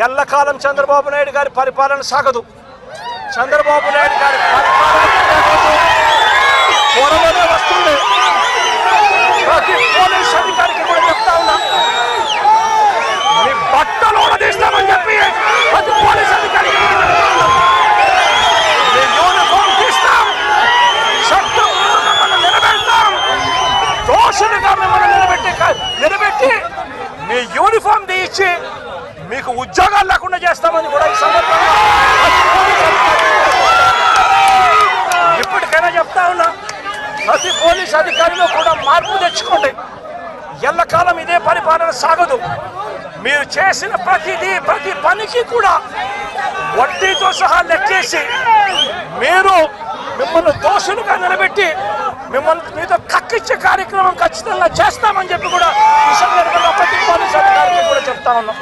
ఎల్లకాలం చంద్రబాబు నాయుడు గారి పరిపాలన సాగదు. చంద్రబాబు నాయుడు గారి పరిపాలన త్వరలోనే వస్తుంది. ప్రతి పోలీస్ అధికారికి కూడా చెప్తా ఉన్నా, మీ బట్టలు తీస్తామని చెప్పి ప్రతి పోలీస్ అధికారికి మీ యూనిఫామ్ తీస్తాం, చట్టం మిమ్మల్ని నిలబెడతాం, దోషులుగా మిమ్మల్ని నిలబెట్టి మీ యూనిఫామ్ తీయించి మీకు ఉద్యోగాలు లేకుండా చేస్తామని కూడా ఈ సందర్భంగా ఇప్పటికైనా చెప్తా ఉన్నా, ప్రతి పోలీస్ అధికారిలో కూడా మార్పు తెచ్చుకోండి. ఎల్లకాలం ఇదే పరిపాలన సాగదు. మీరు చేసిన ప్రతి పనికి కూడా వడ్డీతో సహా లెక్కేసి మిమ్మల్ని దోషులుగా నిలబెట్టి మీతో కక్కిచ్చే కార్యక్రమం ఖచ్చితంగా చేస్తామని చెప్పి కూడా ఈ సందర్భంగా ప్రతి పోలీస్ అధికారికి కూడా చెప్తా ఉన్నాం.